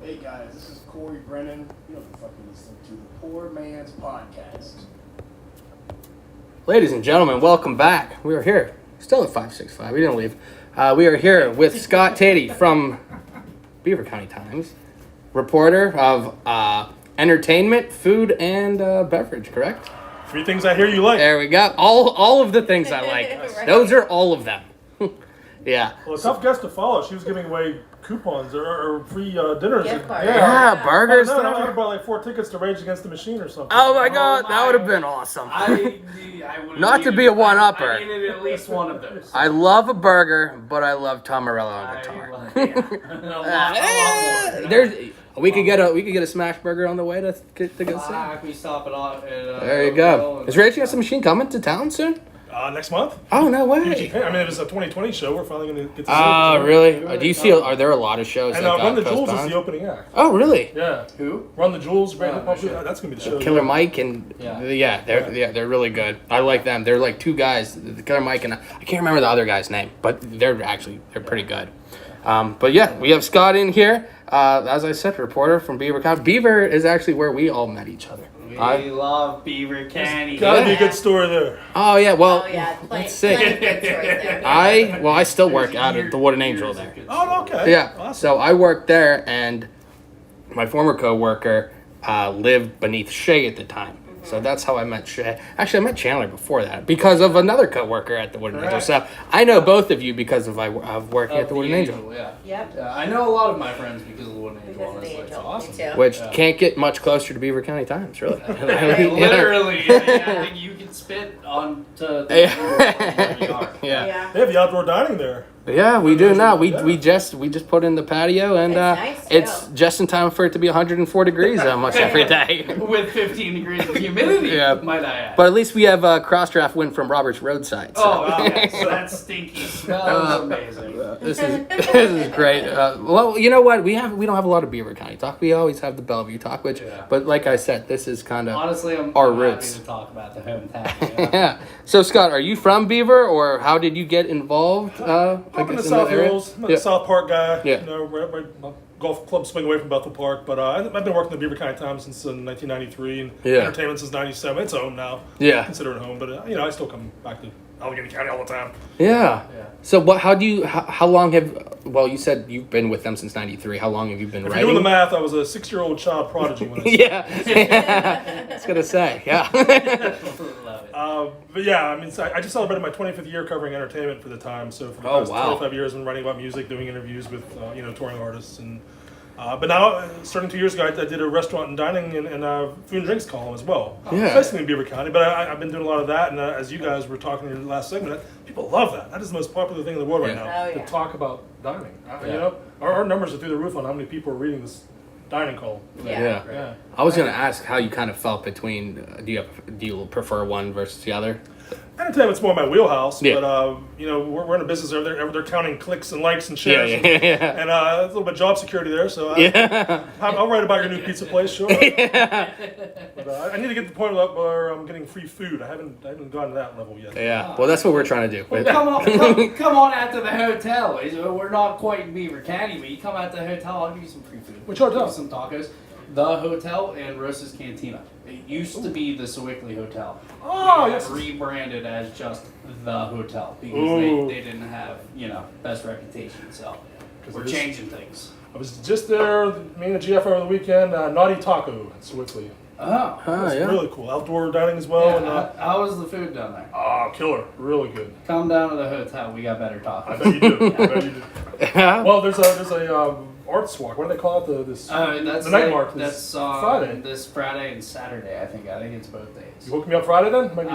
Hey guys, this is Corey Brennan. You know what the fuck you're listening to, the Poor Man's Podcast. Ladies and gentlemen, welcome back. We are here, still at 565. We didn't leave. We are here with Scott Tatey from Beaver County Times, reporter of entertainment, food, and beverage, correct? 3 things I hear you like. There we go. All of the things I like. Right. Those are all of them. Yeah. Well, a tough guest to follow. She was giving away coupons or free dinners. Gift cards. Yeah, burgers. No, I would have bought like 4 tickets to Rage Against the Machine or something. Oh my God, that would have been awesome. I Not to be a one-upper. I needed at least one of those. I love a burger, but I love Tom Morello on guitar. We could get a smash burger on the way to go see. We stop it off. There you go. Is Rage Against the Machine coming to town soon? Next month? Oh no way! I mean, it's a 2020 show. We're finally going to get to see Oh it. really? Do you see? Are there a lot of shows And that got Run the Jewels is postponed? the opening act. Oh really? Yeah. Who? Run the Jewels, Brandon Oh, Pumpkin. shit. That's going to be the show. Killer Mike and Yeah. they're really good. I like them. They're like 2 guys, the Killer Mike and I can't remember the other guy's name, but they're pretty good. But yeah, we have Scott in here. As I said, reporter from Beaver County. Beaver is actually where we all met each other. We love Beaver County. Gotta be a good story there. Oh yeah, well, Oh yeah, let's see. plenty of good stories there. I still work out at the Wooden Angel there. Oh, okay. Yeah, Awesome. so I worked there, and my former coworker lived beneath Shay at the time. So that's how I met Shay. Actually, I met Chandler before that because of another coworker at the Wooden Angel. Correct. So I know both of you because of working at the Wooden Angel, Yeah. Yep. I know a lot of my friends because of the Wooden Angel. Because of the Honestly, it's Angel. awesome. Me too. which Yeah. can't get much closer to Beaver County Times, really. Literally, I think you can spit onto the Yeah. Yeah. They have the outdoor dining there. Yeah, we do now. We Yeah. we just put in the patio, and It's nice, it's too. just in time for it to be 104 degrees almost every day. With 15 degrees of humidity, Yeah. might I add. But at least we have a cross-draft win from Robert's Roadside. So. Oh, okay. So that stinky smell is amazing. This is great. Well, you know what? We don't have a lot of Beaver County talk. We always have the Bellevue talk, Yeah. but like I said, this is kind of Honestly, I'm our happy roots. to talk about the hometown. Yeah. Yeah. So Scott, are you from Beaver, or how did you get involved? Up in the in that South area? Hills. I'm a Yeah. South Park guy. Yeah. You know, right golf club swing away from Bethel Park. But I've been working at the Beaver County Times since 1993, and Yeah. entertainment since '97. It's home now. Yeah. Consider it home, but I still come back to Allegheny County all the time. Yeah. Yeah. So what? How long have? Well, you said you've been with them since '93. How long have you been If writing? you're doing the math, I was a 6-year-old child prodigy when I Yeah. I was gonna say. Yeah. Love it. But yeah, I mean, I just celebrated my 25th year covering entertainment for the Times. So for the Oh, past wow. 25 years, I've been writing about music, doing interviews with touring artists, and but now starting 2 years ago, I did a restaurant and dining and food and drinks column as well. Yeah. Basically in Beaver County, but I've been doing a lot of that, and as you guys were talking in the last segment, people love that. That is the most popular thing in the world right Yeah. now. Oh, yeah. To talk about dining. Yeah. You know, our numbers are through the roof on how many people are reading this dining column. Yeah. Yeah. I was gonna ask how you kind of felt between. Do you prefer one versus the other? Entertainment's more my wheelhouse, Yeah. but we're in a business where they're counting clicks and likes and Yeah. shares, Yeah. and, Yeah. and a little bit of job security there. So Yeah. I'll write about your new pizza place, sure. But I need to get to the point where I'm getting free food. I haven't gotten to that level yet. Yeah. Well, that's what we're trying to do. Well, come on out to the hotel. We're not quite in Beaver County, but you come out to the hotel, I'll give you some free food. Which hotel? Give you some tacos. The hotel and Rosa's Cantina. It used to be the Sewickley Hotel. Oh, We yes. Rebranded as just the hotel because Ooh. they didn't have, best reputation. So we're it is- changing things. I was just there, me and the GF over the weekend. Naughty Taco in Sewickley. Oh. It's yeah. really cool. Outdoor dining as well. Yeah, And how was the food down there? killer. Really good. Come down to the hotel. We got better I tacos. bet you do. I bet you do. Yeah. Well, there's a arts walk. What do they call it? That's the night mark. That's Friday. This Friday and Saturday. I think it's both days. You hook me up Friday then? Might be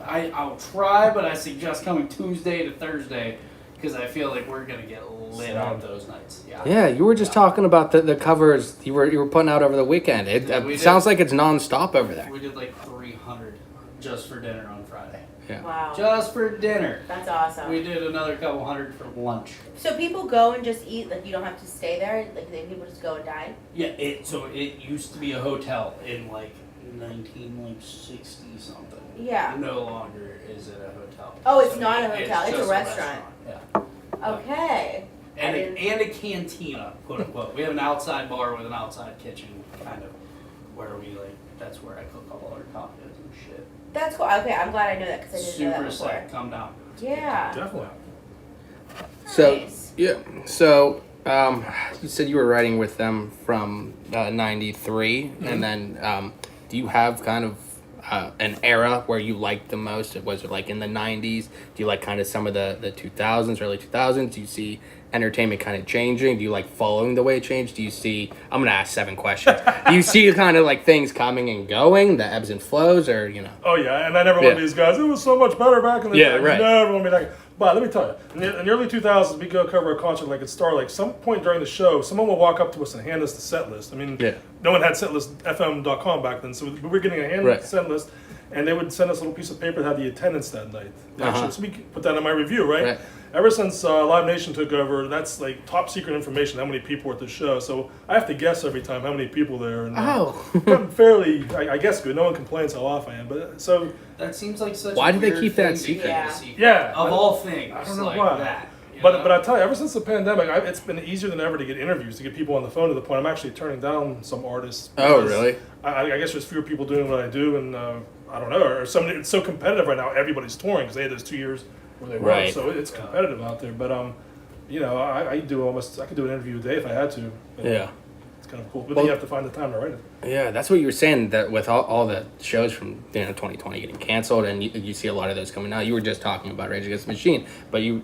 better. I'll try, but I suggest coming Tuesday to Thursday because I feel like we're gonna get lit up those nights. Yeah. Yeah, you were just talking about the covers you were putting out over the weekend. It Yeah, we sounds did. like it's nonstop over there. We did like 300 just for dinner on Friday. Yeah. Wow. Just for dinner. That's awesome. We did another couple hundred for lunch. So people go and just eat, like you don't have to stay there, like people just go and dine? Yeah. It used to be a hotel in like 1960 something. Yeah. No longer is it a hotel. Oh, it's So not a hotel, it's a just restaurant. Yeah. Okay. I And didn't and a cantina, quote unquote. We have an outside bar with an outside kitchen, kind of, where we like. That's where I cook all our cocktails and shit. That's cool. Okay, I'm glad I know that because I didn't know Super that before. sick. Come down. Yeah. Definitely. So Nice. yeah, so you said you were writing with them from '93, and then do you have kind of an era where you liked the most? Was it like in the '90s? Do you like kind of some of the 2000s, early 2000s? Do you see entertainment kind of changing? Do you like following the way it changed? Do you see? I'm gonna ask 7 questions. Do you see kind of like things coming and going, the ebbs and flows, or you know? Oh yeah, and I never want Yeah. these guys. It was so much better back in the Yeah, day. right. Never want to be like. But let me tell you, in the early 2000s, we go cover a concert like at Star Lake. Some point during the show, someone will walk up to us and hand us the set list. I mean, Yeah. no one had setlistfm.com back then, so we were getting a hand Right. set list, and they would send us a little piece of paper that had the attendance that night. Uh-huh. So we could put that in my review, right? Right. Ever since Live Nation took over, that's like top secret information. How many people were at the show? So I have to guess every time how many people there. And, I'm fairly, I guess, good. No one complains how off I am, but so. That seems like such. Why a do they weird keep that thing to secret? keep a Yeah. secret. Yeah, Of all things, I don't know like why. that. you But know? I tell you, ever since the pandemic, it's been easier than ever to get interviews, to get people on the phone to the point I'm actually turning down some artists. Oh, because really? I guess there's fewer people doing what I do, and I don't know, or somebody. It's so competitive right now. Everybody's touring because they had those 2 years where they weren't, Right. so it's competitive out there. But you know, I could do an interview a day if I had to. But Yeah. it's kind of cool. But Well- then you have to find the time to write it. Yeah, that's what you were saying, that with all the shows from 2020 getting canceled, and you see a lot of those coming out. You were just talking about Rage Against the Machine, but you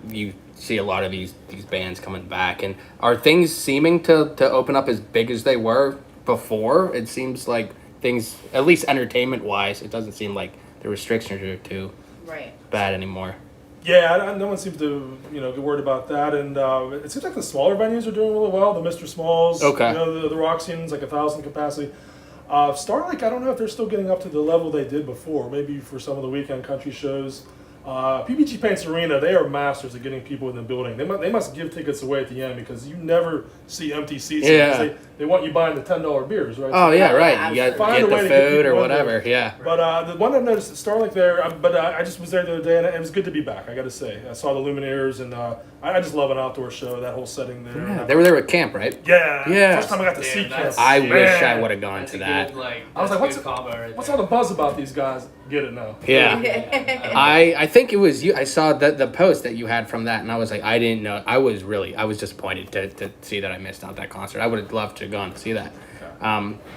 see a lot of these bands coming back. And are things seeming to open up as big as they were before? It seems like things, at least entertainment wise, it doesn't seem like the restrictions are too Right. bad anymore. Yeah, no one seems to get worried about that, and it seems like the smaller venues are doing really well. The Mr. Smalls, Okay. the Roxy's like 1,000 capacity. Star Lake, I don't know if they're still getting up to the level they did before. Maybe for some of the weekend country shows. PPG Paints Arena, they are masters at getting people in the building. They must give tickets away at the end because you never see empty seats. Yeah. Because they want you buying the $10 beers, right? Oh So- yeah, Yeah, right. You got find get a the way to get food or people in whatever. Yeah. But the one I've noticed at Star Lake there, I just was there the other day, and it was good to be back, I got to say. I saw the Lumineers, and I just love an outdoor show, that whole setting there. Yeah, they were there with Camp, right? Yeah. Yeah. First time I got to Dude, see Camp. that's- I Man. wish I would have gone That's to a that. Good, like, I was that's like, a good combo right What's there. all the buzz about these guys? Get it now. Yeah. Yeah. I think it was you. I saw the post that you had from that, and I was like, I didn't know. I was disappointed to see that I missed out that concert. I would have loved to have gone to see that.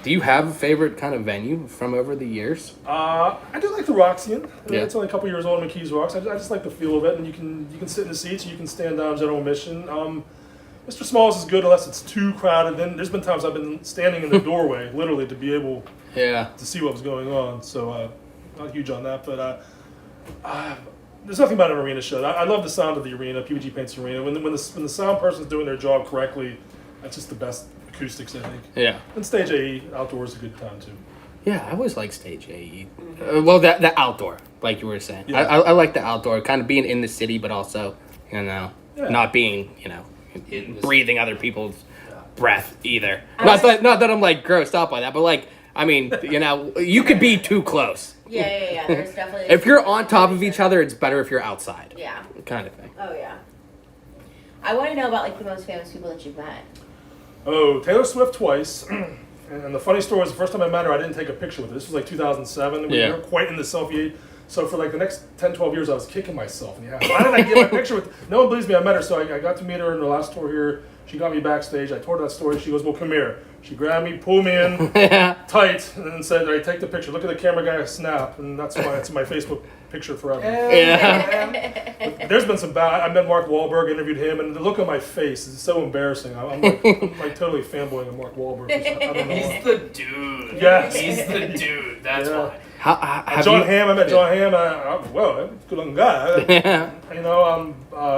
Do you have a favorite kind of venue from over the years? I do like the Roxy. Yeah. It's only a couple years old, McKees Rocks. I just like the feel of it, and you can sit in the seats, you can stand down general admission. Mr. Smalls is good unless it's too crowded. Then there's been times I've been standing in the doorway, literally, to be able Yeah. to see what was going on. So not huge on that, but there's nothing about an arena show. I love the sound of the arena, PPG Paints Arena. When the sound person's doing their job correctly, that's just the best acoustics, I think. Yeah. And Stage AE outdoors is a good time too. Yeah, I always like Stage AE. Well, the outdoor, like you were saying. Yeah. I like the outdoor, kind of being in the city, but also, Yeah. not being, In the breathing other people's breath either. I Not was- that I'm like grossed out by that, but like, I mean, you could be too close. Yeah. There's definitely. If you're on top of each other, it's better if you're outside. Yeah. Kind of thing. Oh yeah. I want to know about like the most famous people that you've met. Oh, Taylor Swift twice. And the funny story is the first time I met her, I didn't take a picture with her. This was like 2007. We Yeah. weren't quite in the selfie age. So for like the next 10, 12 years, I was kicking myself. And why did I get my picture with? No one believes me. I met her, so I got to meet her in the last tour here. She got me backstage. I told her that story. She goes, "Well, come here." She grabbed me, pulled me in Yeah. tight, and then said, "All right, take the picture. Look at the camera guy snap." And that's why it's my Facebook picture forever. Yeah. There's been some bad. I met Mark Wahlberg, interviewed him, and the look on my face is so embarrassing. I'm like totally fanboying of Mark Wahlberg. I don't know why. He's the dude. Yes. He's the dude. That's Yeah. why. How have John you? Hamm, I met John Hamm. Well, good looking guy. Yeah.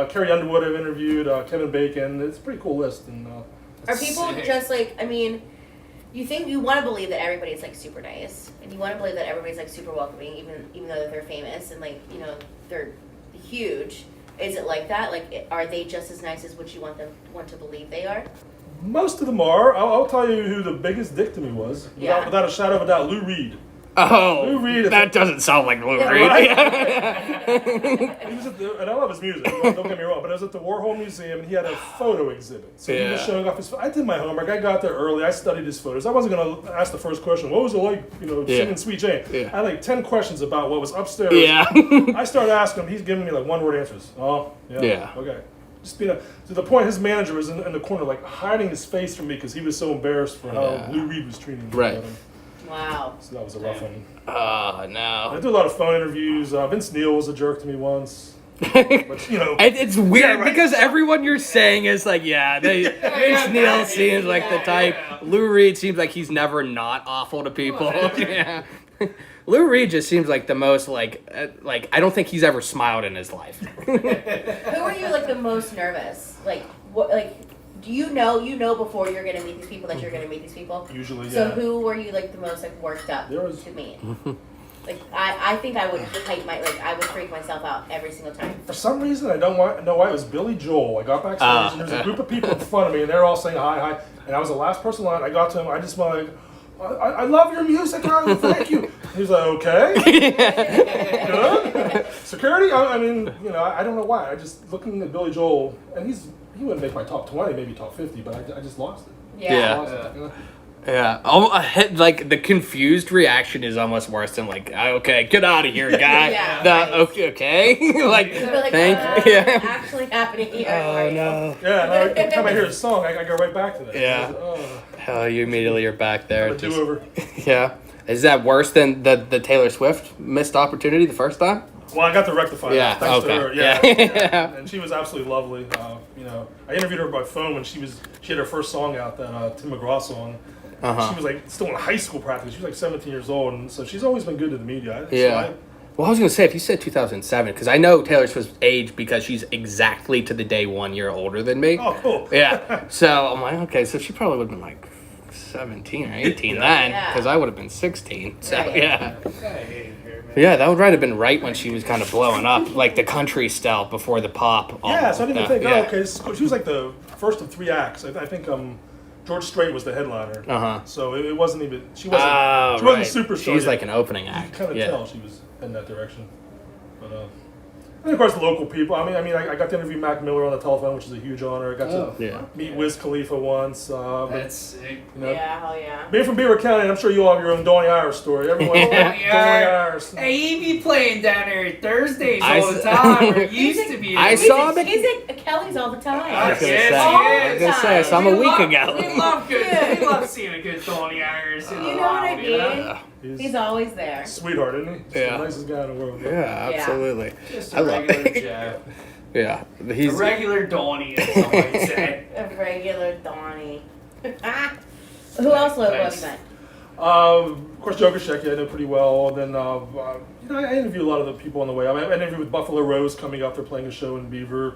Carrie Underwood I've interviewed, Kevin Bacon. It's a pretty cool list. And Are people Sick. just like? I mean, you want to believe that everybody's like super nice, and you want to believe that everybody's like super welcoming, even though they're famous and like they're huge. Is it like that? Like, are they just as nice as what you want to believe they are? most of them are. I'll tell you who the biggest dick to me was, Yeah. without a shadow of a doubt. Lou Reed. Oh, Lou Reed. that doesn't sound like Lou Yeah, Reed. He was at and I love his music. Don't get me wrong, but I was at the Warhol Museum and he had a photo exhibit. So he was Yeah. showing off his. I did my homework. I got there early. I studied his photos. I wasn't gonna ask the first question. What was it like, Yeah. singing Sweet Jane? Yeah. I had like 10 questions about what was upstairs. Yeah. I started asking him. He's giving me like one-word answers. Oh, yeah. Yeah. Okay. Just to the point, his manager was in the corner, like hiding his face from me because he was so embarrassed for how Yeah. Lou Reed was treating me. Right. Wow. So that was a rough one. Oh I no. do a lot of phone interviews. Vince Neil was a jerk to me once. But, It's weird Yeah, right. because everyone you're saying is like, yeah, Vince Neil seems like the type. Lou Reed seems like he's never not awful to people. Yeah. Lou Reed just seems like the most like I don't think he's ever smiled in his life. Who are you like the most nervous? Like what? Like do you know before you're gonna meet these people that you're gonna meet these people? usually, So yeah. who were you like the most like worked up There was- to meet? Like I think I would I would freak myself out every single time. For some reason, I don't know why, it was Billy Joel. I got backstage and there's a group of people in front of me and they're all saying hi, hi. And I was the last person in line. I got to him. I just went like, I love your music, thank you. He was like, okay. Good. Security? I mean, I don't know why. I just looking at Billy Joel, and he wouldn't make my top 20, maybe top 50, but I just lost it. Yeah. Lost it, Yeah. Oh, like the confused reaction is almost worse than like, okay, get out of here, guy. Yeah, The- right. okay. like, You'd be like, thank what's yeah. actually happening here? Oh no. Yeah, and every time I hear his song, I go right back to that. Yeah. Oh, You immediately are back there. a Just- do-over. yeah. Is that worse than the Taylor Swift missed opportunity the first time? Well, I got to rectify Yeah, that. Thanks okay. to her. Yeah. Yeah. And she was absolutely lovely. I interviewed her by phone when she had her first song out, that Tim McGraw song. Uh-huh. She was like still in high school practically. She was like 17 years old, and so she's always been good to the media. Yeah. Well, I was gonna say if you said 2007, because I know Taylor Swift's age because she's exactly to the day 1 year older than me. Oh, cool. Yeah. So I'm like, okay, so she probably would have been like 17 or 18 Yeah. then, Yeah. because I would have been 16. So Right. yeah. I hate her, man. Yeah, that would have been right when she was kind of blowing up, like the country style before the pop. Yeah, so I didn't even think, yeah. okay, she was like the first of 3 acts. I think George Strait was the headliner. Uh-huh. So it wasn't even, she wasn't Oh, she right. wasn't superstar She's yet. like an opening You act. could kind of Yeah. tell she was in that direction. But and of course the local people. I got to interview Mac Miller on the telephone, which is a huge honor. I got to Yeah. meet Wiz Khalifa once. But, That's sick. Yeah, hell yeah. being from Beaver County, I'm sure you all have your own Donnie Iris story. Everyone knows Donnie Iris. Hey, he be playing down there Thursdays I all the s- time. Or used to be. I saw him at- He's at Kelly's all the time. I was gonna Yes, say, he I was is. gonna say, I saw him a week ago. We love good. Yeah. We love seeing a good Donnie Iris in the You know what I loud, you know? mean? He's always there. Sweetheart, isn't he? He's Yeah. the nicest guy in the world. Yeah, absolutely. Just I a love regular it. Joe. Yeah, A he's regular Donnie, as somebody say. A regular Donnie. Who else have you Thanks. met? Of course, Joe Goshecki I know pretty well. Then I interview a lot of the people on the way. I interviewed with Buffalo Rose coming up. They're playing a show in Beaver.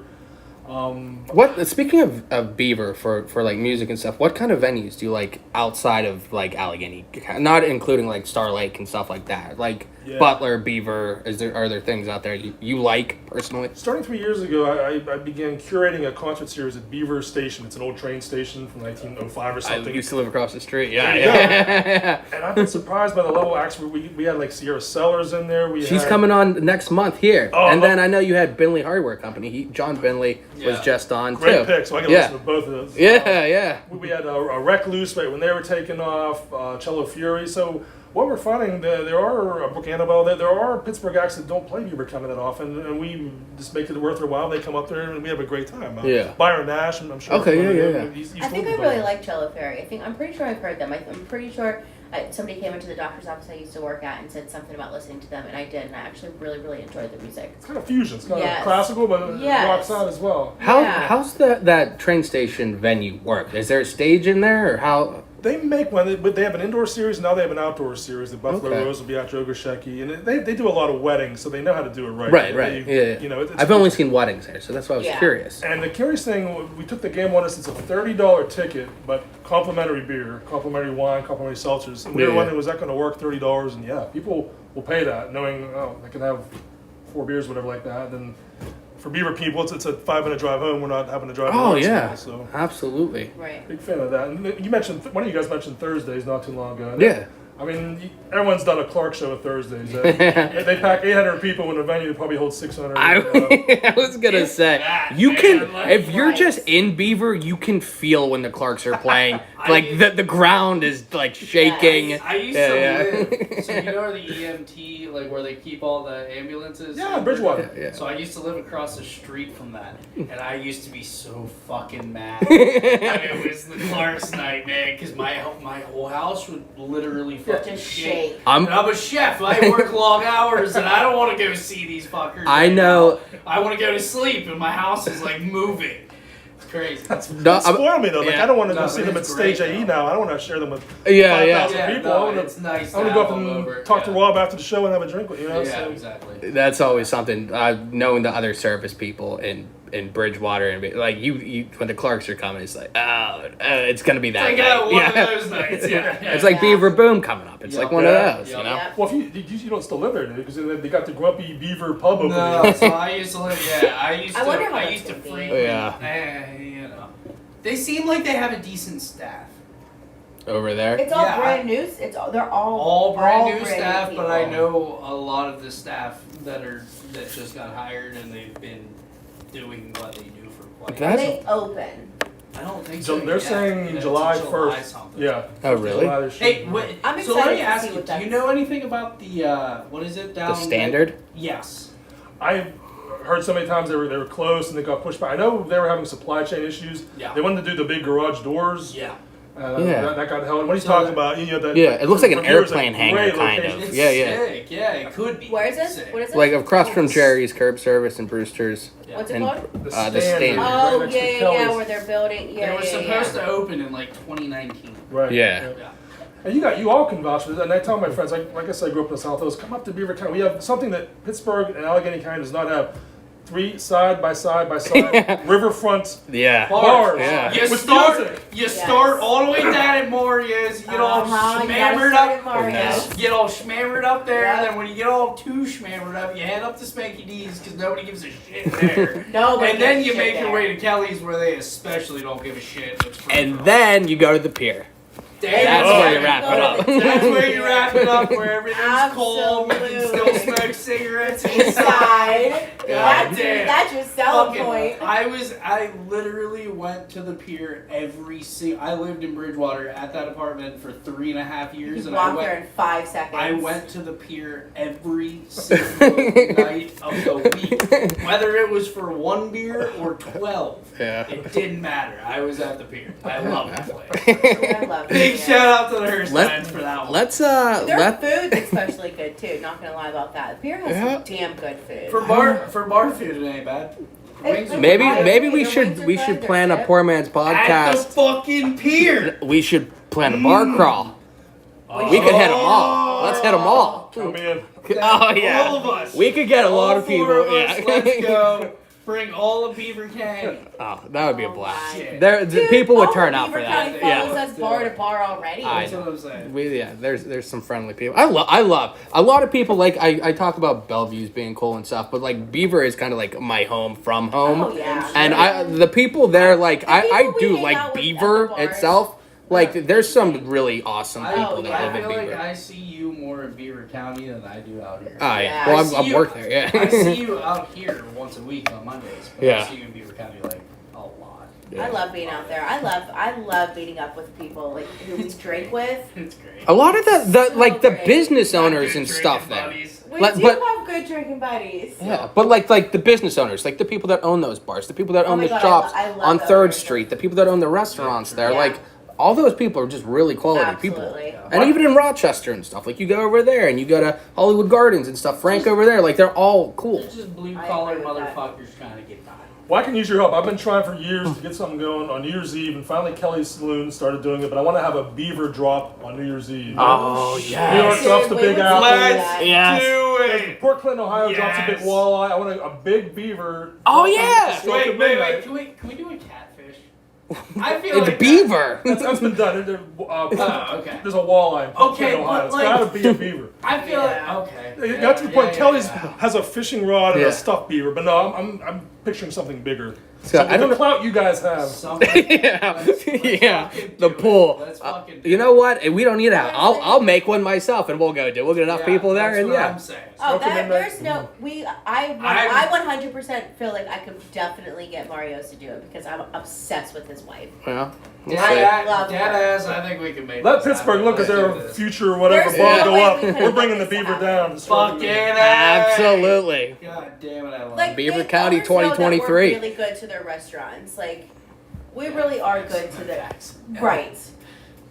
what. Speaking of Beaver for like music and stuff, what kind of venues do you like outside of like Allegheny? Not including like Star Lake and stuff like that. Like Yeah. Butler, Beaver. Are there things out there you like personally? Starting 3 years ago, I began curating a concert series at Beaver Station. It's an old train station from 1905 or I something. used to live across the street. Yeah, There you yeah. And I've been surprised by the level of acts. We had like Sierra Sellers in there. She's coming on next month here, Oh, and then I know you had Bentley Hardware Company. John Bentley was Yeah. just on Great too. pick, so I can Yeah. listen to both of those. Yeah, yeah. We had a Recluse right when they were taking off, Cello Fury. So what we're finding, there are Brooke Annabelle, there are Pittsburgh acts that don't play Beaver County that often, and we just make it worth their while. They come up there and we have a great time. Yeah. Byron Nash, I'm sure. Okay, yeah. He's I think I local. really like Cello Fairy. I'm pretty sure I've heard them. I'm pretty sure somebody came into the doctor's office I used to work at and said something about listening to them, and I did, and I actually really, really enjoyed the music. It's kind of fusion. It's kind Yes. of classical, but it Yes. rocks out as well. Yeah. How's that train station venue work? Is there a stage in there, or how? They make one, but they have an indoor series, now they have an outdoor series. The Buffalo Okay. Rose will be at Joe Goshecki, and they do a lot of weddings, so they know how to do it right. Right. They- Yeah. You know, it's I've only seen weddings there, so that's why I was Yeah. curious. And the curious thing, we took the game on us. It's a $30 ticket, but complimentary beer, complimentary wine, complimentary seltzers. And we were Yeah. wondering, was that going to work? $30, and yeah, people will pay that, knowing they can have 4 beers, whatever like that. And for Beaver people, it's a 5-minute drive home. We're not having to drive. Oh to work, yeah, so absolutely. Right. big fan of that. And you mentioned one of you guys mentioned Thursdays not too long ago. And Yeah. I mean, everyone's done a Clark show at Thursdays. They pack 800 people in a venue that probably holds 600. I was gonna say that, you man, can like, if you're right. just in Beaver, you can feel when the Clarks are playing. Like the ground is like shaking. I used Yeah, to yeah. live. So you know where the EMT, like where they keep all the ambulances? Yeah, Bridgewater. Yeah. So I used to live across the street from that, and I used to be so fucking mad. It was the Clark's night, man, because my whole house would literally fucking Just shake. shake. And I'm a chef. I work long hours, and I don't want to go see these fuckers. I right know. now. I want to go to sleep, and my house is like moving. It's crazy. No, I'm- Spoil me though. Like Yeah. I don't want to No, go but see them at it's Stage great, AE though. now. I don't want to share them with yeah, 5,000 yeah. people. no, I want it's nice. to go up to have and them over. talk to Rob after the show and have a drink with you. Know? Yeah, So- exactly. That's always something. Knowing the other service people in Bridgewater and like you when the Clarks are coming, it's like it's gonna be that It's night. like one Yeah. of those nights. Yeah. It's like Beaver Boom coming up. It's Yeah. like one Yeah. of those, Yeah. you know. Yeah. Well, if you don't still live there, dude, because they got the Grumpy Beaver pub opening. No, so I used to live. Yeah, I wonder how I that's used to gonna be. frequent. Yeah. You know, they seem like they have a decent staff. Over there. It's all Yeah, brand new. It's all, they're All brand new brand staff, people. but I know a lot of the staff that just got hired and they've been doing what they do for quite. Are That's- they open? I don't think so. They're yet. saying Yeah, it's July July 1st. something. Yeah. Oh, really? July this Hey, year. wait, I'm so let excited me to ask see you: what do you that's- know anything about the what is it down? The standard. Yes. I heard so many times they were closed and they got pushed back. I know they were having supply chain issues. Yeah. They wanted to do the big garage doors. Yeah. Yeah. That got held. What he's So talking that- about, you know, that. Yeah, it looks like an from here is a airplane hangar, great kind location. of. It's Yeah, yeah. sick. Yeah, it could be. Where is it? Sick. What is it? Like across from It's- Jerry's Curb Service and Brewster's. Yeah. What's it and called? The the stand. stand. Right Oh next yeah, to yeah, yeah, Kelly's. where they're building. Yeah, They were yeah, supposed to open in like 2019. Right. Yeah. Yeah. And you all can vouch for this. And I tell my friends, like I said, I grew up in the South Hills. Come up to Beaver County. We have something that Pittsburgh and Allegheny County does not have. 3 side by side riverfront Yeah. bars. Yeah. You With start, music. you start Yes. all the way down at Moria's, you get all Uh-huh, you gotta schmammered start up. at Mario's. You get all schmammered up there, Yep. and then when you get all too schmammered up, you head up to Spanky D's because nobody gives a shit there. Nobody And then gives you a make shit your there. way to Kelly's where they especially don't give a shit. It's free And for all. then you go to the pier. That's Oh, where you wrap it up. That's where you wrap it up, where everything's cold, we can still Absolutely. smoke cigarettes Inside. God damn. That's your selling Fucking- point. I literally went to the pier I lived in Bridgewater at that apartment for 3.5 You years, can and I walk there went. in 5 seconds. I went to the pier every single night of the week, whether it was for 1 beer or 12. Yeah. It didn't matter. I was at the pier. I love the place. I love Big it. shout out to the Hearst Let- Lions for that one. Let's Their food's especially good too. Not gonna lie about that. The pier has Yeah. some damn good food. For bar food, it ain't bad. Wings are maybe I maybe agree. we Their should wings are we good, should they're plan a good. poor man's At the podcast. fucking pier. We should plan a bar crawl. We could hit them all. Let's hit them all. Come in. Oh All yeah. of us. We could get a lot All of people. 4 of us, Yeah. Let's go. Bring all of Beaver County. Oh, that would be a Oh blast. my- There, the Dude, people would all turn of out for Beaver that. County follows Yeah. us bar to bar already. I That's know. what I'm saying. There's some friendly people. I love a lot of people. Like I talk about Bellevue's being cool and stuff, but like Beaver is kind of like my home from home. Oh yeah. And the people there, like The I people we do hang like out with at Beaver the bars. itself. Like there's some really awesome I, people that I live in feel like Beaver. I see you more in Beaver County than I do out here. Ah, yeah. Yeah. Well, I I'm see you- work there. Yeah. I see you out here once a week on Mondays, but Yeah. I see you in Beaver County like a lot. Yeah. I love being out there. I love meeting up with people like who we drink with. It's great. A lot of the like the great. business Not owners good and drinking stuff there. buddies. We Let- do but- have good drinking buddies. Yeah, but like the business owners, like the people that own those bars, the people that Oh own my the God, shops I love on the 3rd owners. Street, the people that own the restaurants there, Yeah. like all those people are just really quality people. Absolutely. And even in Rochester and stuff, like you go over there and you go to Hollywood Gardens and stuff, Frank over there, like they're all cool. It's just blue I collar agree with that. motherfuckers trying to get by. Well, I can use your help. I've been trying for years to get something going on New Year's Eve, and finally Kelly's Saloon started doing it. But I want to have a Beaver drop on New Year's Eve. Oh, New York yes. drops the We Big would Apple. do that. Yes. do it. Port Clinton, Ohio drops a big Yes. walleye. I want a big beaver. Oh, yeah. Stroke at midnight. Can we do a catfish? I feel It's like beaver. That's been done. okay. There's a walleye in Port Okay, Clinton, Ohio. but It's like- got to be a beaver. I feel Yeah. like okay. It got to the point. Kelly's has a fishing rod and Yeah. a stuffed beaver, but no, I'm picturing something bigger. So, So I don't the know. clout you guys have. Something. Yeah, Let's yeah, fucking the do it. pool. Let's fucking do You know what? We don't need a. Honestly- I'll make one myself, and we'll go do. We'll get enough Yeah, people there, that's and what yeah. I'm saying. Oh, Smoking that, midnight. there's no I 100% feel like I could definitely get Marios to do it because I'm obsessed with his wife. Well, we'll Yeah, see. yeah, Love dead her. ass. I think we can make. Let this Pittsburgh happen. look at Let's their do this. future, whatever There's bar no go way up. we could've We're bringing the let this Beaver happen. down. Fucking Absolutely. God damn it! I love Like it. Beaver they County always know that 2023. We're really good to their restaurants. Like we really are good to their right.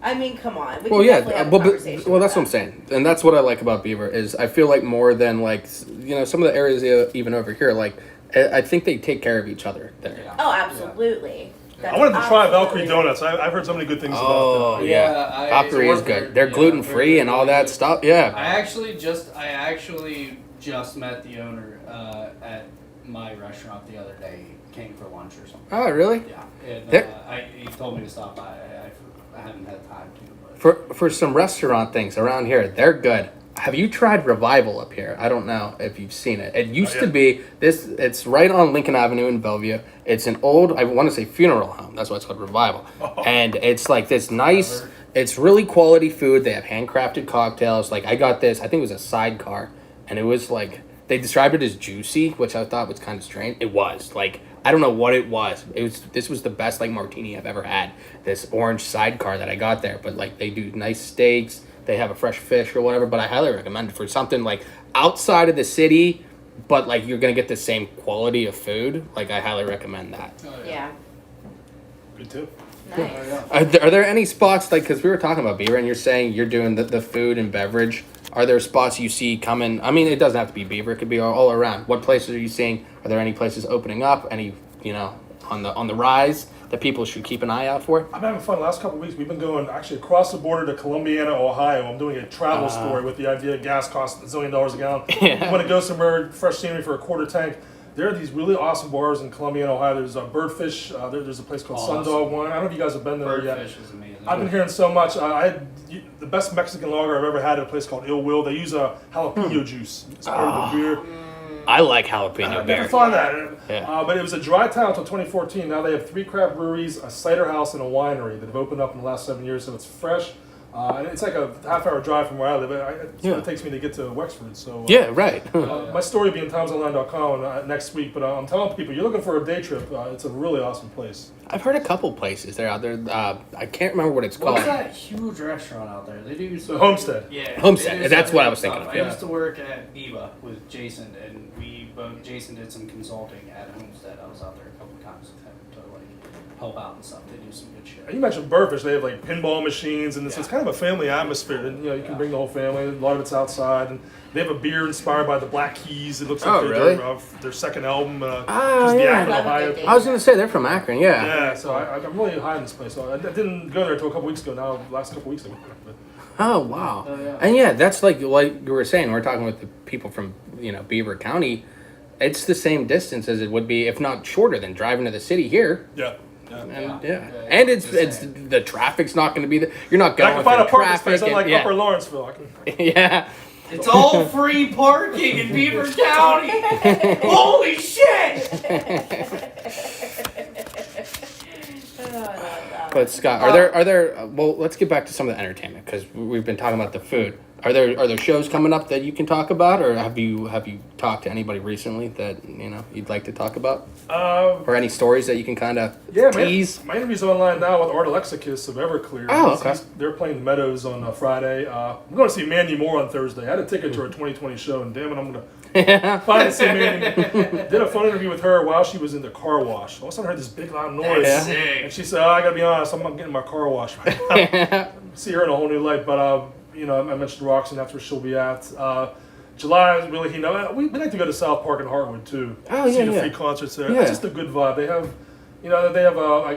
I mean, come on. We Well, can yeah, definitely have a well, conversation well, with that's what I'm them. saying, and that's what I like about Beaver is I feel like more than like some of the areas even over here, like I think they take care of each other there. Yeah. Oh, absolutely. I wanted to try Valkyrie absolutely- Donuts. I've heard so many good things Oh about them. yeah, Yeah, I- Valkyrie is it's good. worth They're it. gluten Yeah, free and all they're that really stuff. Yeah. I actually just met the owner at my restaurant the other day. He came for lunch or something. Oh really? Yeah, and There- he told me to stop by. I haven't had time to. But For some restaurant things around here, they're good. Have you tried Revival up here? I don't know if you've seen it. It used to yet. be this. It's right on Lincoln Avenue in Bellevue. It's an old, I want to say, funeral home. That's why it's called Revival. And it's like this nice. It's really quality food. They have handcrafted cocktails. Like I got this. I think it was a sidecar, and it was like they described it as juicy, which I thought was kind of strange. It was like I don't know what it was. This was the best like martini I've ever had. This orange sidecar that I got there, but like they do nice steaks. They have a fresh fish or whatever, but I highly recommend it for something like outside of the city, but like you're gonna get the same quality of food. Like I highly recommend that. Yeah. Good tip. Nice. Are there any spots like because we were talking about Beaver and you're saying you're doing the food and beverage? Are there spots you see coming? I mean, it doesn't have to be Beaver. It could be all around. What places are you seeing? Are there any places opening up? Any on the rise that people should keep an eye out for? I'm having fun. The last couple of weeks, we've been going actually across the border to Columbiana, Ohio. I'm doing a travel story with the idea gas costs $1 zillion a gallon. Yeah. You want to go somewhere, fresh scenery for a quarter tank. There are these really awesome bars in Columbiana, Ohio. There's a Birdfish. There's a place called Awesome. Sundog Wine. I don't know if you guys have been there yet. Birdfish is amazing. I've been hearing so much. I had the best Mexican lager I've ever had at a place called Ill Will. They use a jalapeno juice. It's part of the beer. I like jalapeno I never beer. thought of that. Yeah. But it was a dry town until 2014. Now they have 3 craft breweries, a cider house, and a winery that have opened up in the last 7 years. So it's fresh. And it's like a half-hour drive from where I live. It's what it takes me to get to Wexford. So Yeah, right. my story will be in TimesOnline.com next week. But I'm telling people, you're looking for a day trip. It's a really awesome place. I've heard a couple places they're out there. I can't remember what it's called. What's that huge restaurant out there? They do The Homestead. Yeah, Homestead, they do that's some what I good was thinking stuff. of, I used to work at Diva with Jason, and Jason did some consulting at Homestead. I was out there a couple of times to like help out and stuff. They do some good shit. And you mentioned Birdfish. They have like pinball machines, and it's Yeah. kind of a family atmosphere. And you can bring the whole family. A lot of it's outside, and they have a beer inspired by the Black Keys. It looks like Oh, really? their second album. Ah, just the yeah. Akron, Love a Ohio. good date. I was gonna say they're from Akron. Yeah. Yeah, so I'm really high on this place. So I didn't go there until a couple weeks ago. Now, last couple weeks ago. But Oh wow. Oh, yeah. And yeah, that's like you were saying. We're talking with the people from Beaver County. It's the same distance as it would be, if not shorter, than driving to the city here. yeah. And, Yeah. and it's Just the traffic's not going to be there. You're not I going can find a through parking traffic. space unlike and, Upper Lawrenceville. I can, yeah. It's all free parking in Beaver County. Holy shit! But Scott, are there? Well, let's get back to some of the entertainment because we've been talking about the food. Are there shows coming up that you can talk about, or have you talked to anybody recently that you'd like to talk about, or any stories that you can kind of tease? My interview's online now with Art Alexakis of Everclear. Oh, okay. They're playing the Meadows on Friday. I'm going to see Mandy Moore on Thursday. I had a ticket to her 2020 show, and damn it, I'm going to finally see Mandy. Did a phone interview with her while she was in the car wash. All of a sudden, I heard this big loud noise, Yeah. and she said, I got to be honest, I'm not getting my car washed right now. See her in a whole new light, but I mentioned Roxanne, that's where she'll be at. July is really we like to go to South Park and Hartwood too. Oh, see yeah, the yeah. free concerts there. Yeah. It's just a good vibe. They have,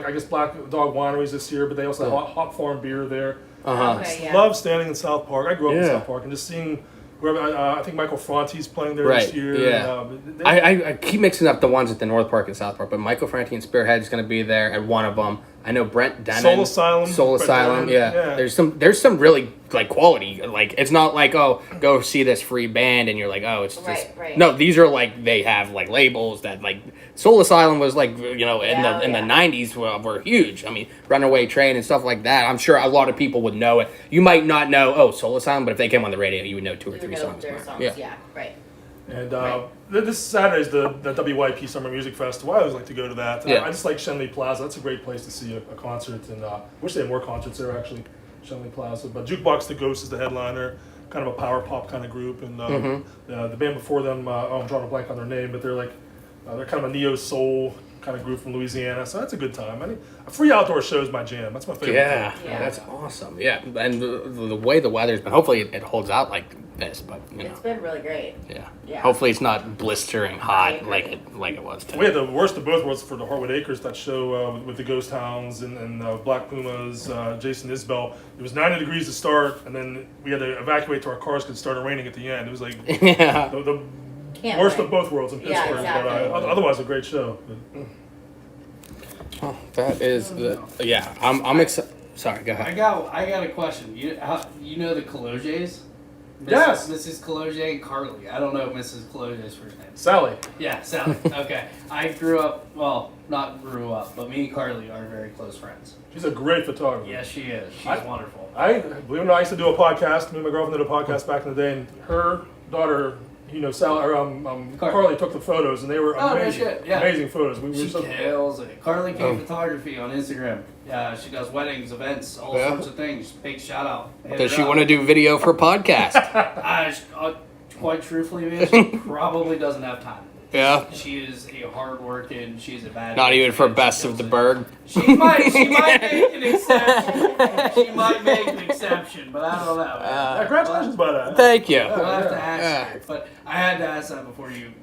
I guess Black Dog Wineries this year, but they also have Hop Farm beer there. Okay, yeah. Love standing in South Park. I grew up in Yeah. South Park and just seeing whoever. I think Michael Franti's playing there Right, this year. yeah. And, I keep mixing up the ones at the North Park and South Park, but Michael Franti and Spearhead is going to be there at one of them. I know Brent Dennen. Soul Asylum. Soul Brent Asylum. Dennen, Yeah. yeah. There's some really like quality. Like it's not like, oh, go see this free band and you're like, oh, it's just Right. no. These are like they have like labels that like Soul Asylum was like in the 90s were huge. I mean, Runaway Train and stuff like that. I'm sure a lot of people would know it. You might not know Soul Asylum, but if they came on the radio, you would know two or You three know songs. their more. songs. Yeah. Yeah, right. And Right. this Saturday is the WYP Summer Music Festival. I always like to go to that. Yeah. I just like Shenley Plaza. That's a great place to see a concert. And I wish they had more concerts there, actually, Shenley Plaza. But Jukebox The Ghost is the headliner, kind of a power pop kind of group. And the band before them, I'm drawing a blank on their name, but they're kind of a neo-soul kind of group from Louisiana. So that's a good time. I mean, a free outdoor show is my jam. That's my favorite Yeah, thing. Yeah. that's awesome. Yeah, and the way the weather's been, hopefully it holds out like this, but It's been really great. yeah. Yeah. Hopefully it's not blistering I hot agree. like it was today. We had the worst of both worlds for the Harwood Acres, that show with the Ghost Hounds and Black Pumas, Jason Isbell. It was 90 degrees to start, and then we had to evacuate to our cars because it started raining at the end. It was like Yeah. the Can't worst wait. of both worlds in Yeah, Pittsburgh. exactly. But otherwise, a great show. Oh, that is yeah. I'm excited. Sorry, go I ahead. got a question. You know the Cologes? Yes. Mrs. Cologe and Carly. I don't know Mrs. Cologe's first name. Sally. Yeah, Sally. Okay. I not grew up, but me and Carly are very close friends. She's a great photographer. Yes, she is. She's I- wonderful. Believe it or not, I used to do a podcast. Me and my girlfriend did a podcast back in the day, and her daughter, Sally, Carly took the photos, and they were Oh, no amazing. shit, yeah. Amazing photos. We were She so kills it. Carly K Oh. Photography on Instagram. Yeah, she does weddings, events, all Yeah. sorts of things. Big shout out. Hit Does her she up. want to do video for podcast? Quite truthfully, man, she probably doesn't have time. Yeah. She is a hard working. She's a bad. Not even for She best of kills the it. Berg. She might make an exception. She might make an exception, but I don't know. congratulations about that. Thank you. I'll have to Yeah. ask Yeah. her. But I had to ask that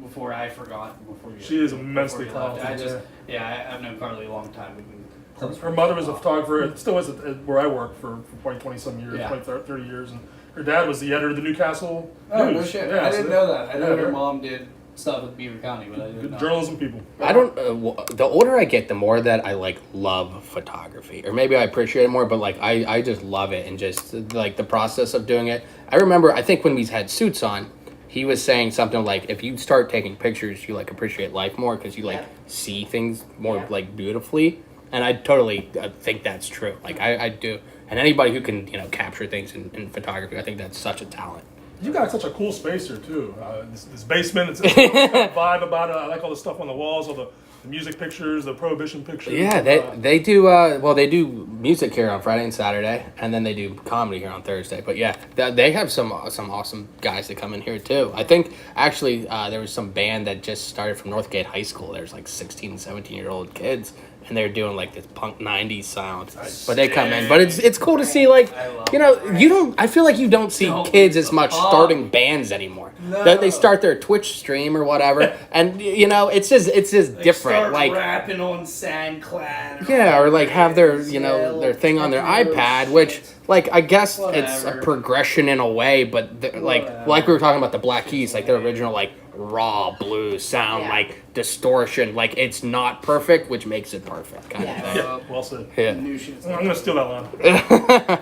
before I forgot. Before you. She is before immensely you left. talented, I've known Carly a long time. We've been close Her friends mother for was a while. photographer, and still is at where I work for probably 20-some years, Yeah. 30 years. And her dad was the editor of the Newcastle Oh, no News. shit. Yeah, I so didn't they- know that. I know yeah, her they're mom did stuff with Beaver County, but I didn't Good know. journalism people. I don't. The older I get, the more that I love photography, or maybe I appreciate it more. But I just love it, and just like the process of doing it. I remember, I think when we had Suits on, he was saying something like, if you start taking pictures, you appreciate life more because you Yeah. see things more Yeah. beautifully. And I totally think that's true. I do. And anybody who can capture things in photography, I think that's such a talent. You got such a cool space here too. This basement, it's got a vibe about it. I like all the stuff on the walls, all the music pictures, the Prohibition pictures. Yeah, they do. They do music here on Friday and Saturday, and then they do comedy here on Thursday. But yeah, they have some awesome guys that come in here too. I think actually there was some band that just started from Northgate High School. There's 16, 17-year-old kids, and they're doing this punk '90s sound. But they come in. But it's cool to see I love you don't. I feel like you don't see Don't kids as much punk. starting bands anymore. No. They start their Twitch stream or whatever, and it's just They different. Start rapping on SoundCloud. Yeah, or have their Yeah, their thing on their fucking iPad, those which shits. I guess it's a Whatever. progression in a way, but Whatever. like we were talking about the Black Keys, their original raw blues sound, Yeah. distortion, it's not perfect, which makes it perfect kind Yeah. of thing. Yeah, well said. Yeah. New shit's I'm gonna steal that line.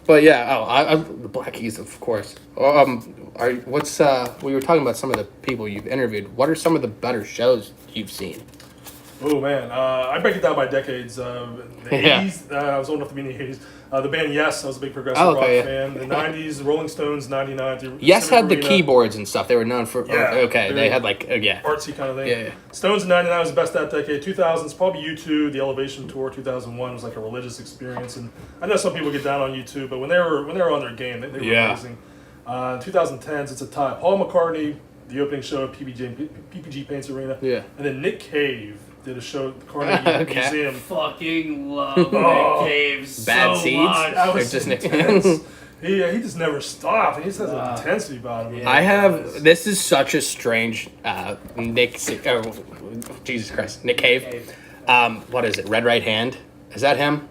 But yeah, I the Black Keys, of course. What's we were talking about some of the people you've interviewed. What are some of the better shows you've seen? Oh man, I break it down by decades. The Yeah. 80s, I was old enough to be in the 80s. The band Yes, I was a big progressive Oh, okay, rock yeah. fan. The 90s, Rolling Stones, 99. the Yes Pacific had the Arena, keyboards and stuff. They were known for. Yeah, Okay, they had yeah. artsy kind of thing. Yeah. Stones in 99 was the best that decade. 2000s, probably U2, the Elevation Tour 2001 was a religious experience. And I know some people get down on U2, but when they were on their game, they were Yeah. amazing. 2010s, it's a tie. Paul McCartney, the opening show at PPG Paints Arena. Yeah. And then Nick Cave did a show at the Carnegie Okay. Museum. fucking love Oh. Nick Caves Bad so Seeds? much. That They're was just intense. He just never stopped. And he just has Wow. an intensity about him. Yeah. I have. This is such a strange Jesus Christ, Nick Cave. What is it? Red Right Hand? Is that him?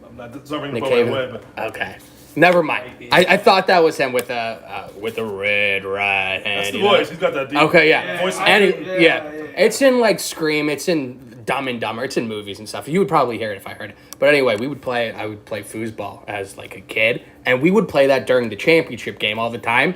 I'm not, it's not ringing the Nick bell right Cave. away, but Okay. Never mind. I thought that was him with the red right hand. that's the you know? voice. He's got that deep Okay, yeah. voice. And Yeah, yeah. it's in Scream. It's in Dumb and Dumber. It's in movies and stuff. You would probably hear it if I heard it. But anyway, I would play foosball as like a kid, and we would play that during the championship game all the time.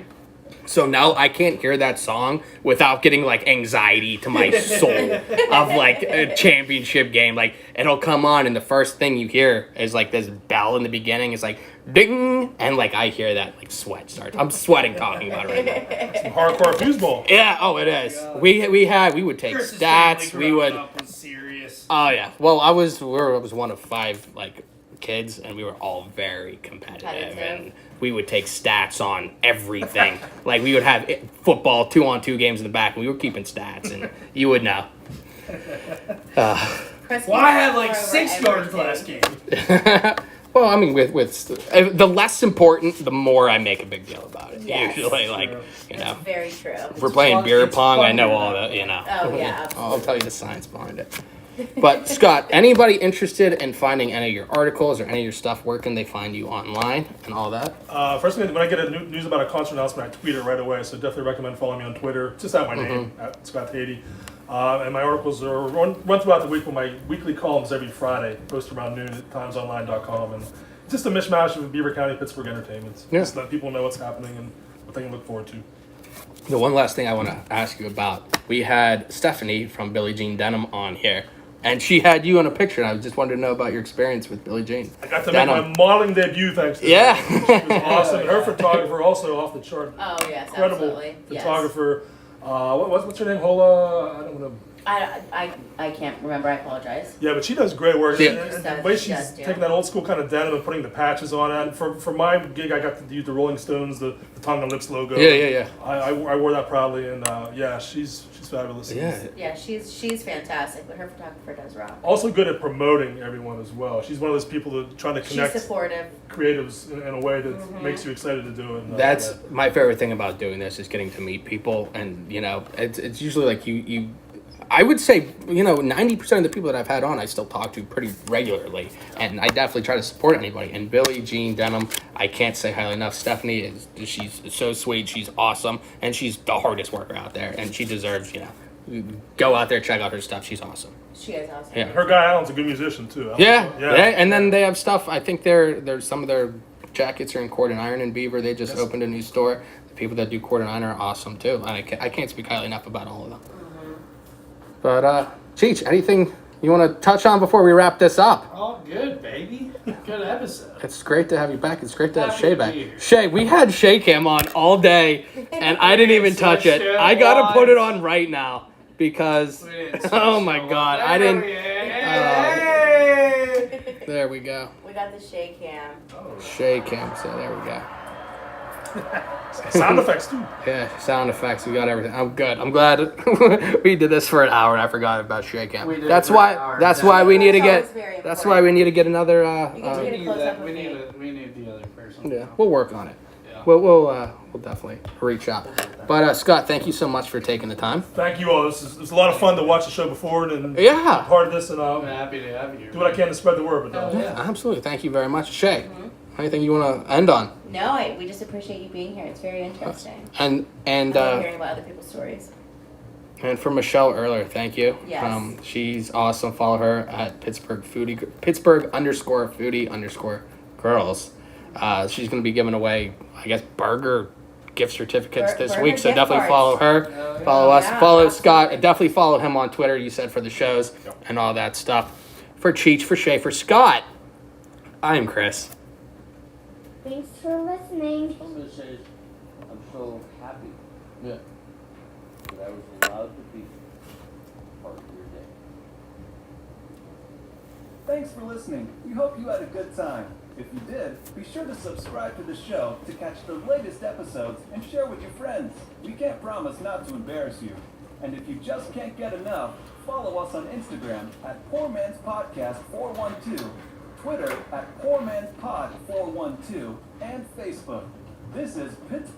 So now I can't hear that song without getting like anxiety to my soul of like a championship game. Like it'll come on and the first thing you hear is like this bell in the beginning. It's like ding, and like I hear that like sweat starts. I'm sweating talking about it right now. Some hardcore foosball. Yeah. Oh, it is. We would take Chris's stats. family We would. growing up was serious. Oh yeah. Well, I was one of 5 like kids, and we were all very competitive, and we would take stats on everything. Like we would have football 2-on-2 games in the back, and we were keeping stats, and you would know. Chris Well, I had can like cover 6 yards everything. last game. Well, I mean, with the less important, the more I make a big deal about it. Yes. Usually, like you know, That's very true. if we're playing fun- beer it's pong, I fun know to all know. the, you know. Oh, yeah, I'll tell you the science behind it. But Scott, anybody interested in finding any of your articles or any of your stuff, where can they find you online and all that? First thing, when I get a news about a concert announcement, I tweet it right away. So definitely recommend following me on Twitter. Just at my name, at Scott Tatey. And my articles are run throughout the week with my weekly columns every Friday, post around noon at timesonline.com. And it's just a mishmash of Beaver County, Pittsburgh entertainment. Yeah. Just let people know what's happening and what they can look forward to. The one last thing I want to ask you about, we had Stephanie from Billie Jean Denim on here, and she had you in a picture, and I just wanted to know about your experience with Billie Jean. I got to Denim. make my modeling debut thanks to Yeah. her. She was awesome. And her photographer also off the chart. Oh yes, Incredible absolutely. Yes. photographer. What's her name? Hola. I don't know. I can't remember. I apologize. Yeah, but she does great work. Yeah. And the She way does, she's yeah. taking that old school kind of denim and putting the patches on it. And for my gig, I got to use the Rolling Stones, the tongue and lips logo. Yeah. I wore that proudly, and yeah, she's fabulous. Yeah. Yeah, she's fantastic, but her photographer does rock. Also good at promoting everyone as well. She's one of those people that trying to She's connect supportive. creatives in a way that makes you excited to do it. And, That's yeah. my favorite thing about doing this is getting to meet people, and you know, it's usually like you. I would say, you know, 90% of the people that I've had on, I still talk to pretty regularly, and I definitely try to support anybody. And Billie Jean Denim, I can't say highly enough. Stephanie she's so sweet, she's awesome, and she's the hardest worker out there, and she deserves, you know, go out there, check out her stuff. She's awesome. She is awesome. Yeah. Her guy Alan's a good musician too. Yeah. And then they have stuff. I think there's some of their jackets are in Cord and Iron in Beaver. They just opened a new store. The people that do Cord and Iron are awesome too. And I can't speak highly enough about all of them. But Cheech, anything you want to touch on before we wrap this up? All good, baby. Good episode. It's great to have you back. It's great to have Happy Shay to back. be here. Shay, we had Shay Cam on all day, and I didn't even So touch it. Shay I gotta was- put it on right now because We didn't oh my switch god, up. I didn't. Hey! There we go. We got the Shay Cam. Shay Cam. So there we go. Sound effects too. Yeah, sound effects. We got everything. I'm good. I'm glad we did this for an hour and I forgot about Shay Cam. We did it That's for an why. hour. That's why we need to That's always get. very That's important. why we need to get another. You get to get a close up with me. We need the other person. Yeah, we'll work on it. Yeah. We'll definitely reach out. But Scott, thank you so much for taking the time. Thank you all. It's a lot of fun to watch the show before and be Yeah, part of this, and I'm I'll happy to have you. do what I can to spread the word. But Oh, yeah. absolutely. Thank you very much, Shay. Anything you want to end on? No, we just appreciate you being here. It's very interesting. And I love hearing about other people's stories. And for Michelle Erler, thank you. Yes. She's awesome. Follow her at Pittsburgh _foodie_ girls. She's going to be giving away, I guess, burger gift certificates this Burger week. So gift definitely cards. follow her. yeah. Follow us. Yeah, Follow absolutely. Scott. Definitely follow him on Twitter. You said for the shows and all that stuff. For Cheech, for Shay, for Scott, I'm Chris. Thanks for listening. I'm gonna say I'm so happy that I was allowed to be part of your day. Thanks for listening. We hope you had a good time. If you did, be sure to subscribe to the show to catch the latest episodes and share with your friends. We can't promise not to embarrass you. And if you just can't get enough, follow us on Instagram at Poor Man's Podcast 412, Twitter at Poor Man's Pod 412, and Facebook. This is Pittsburgh.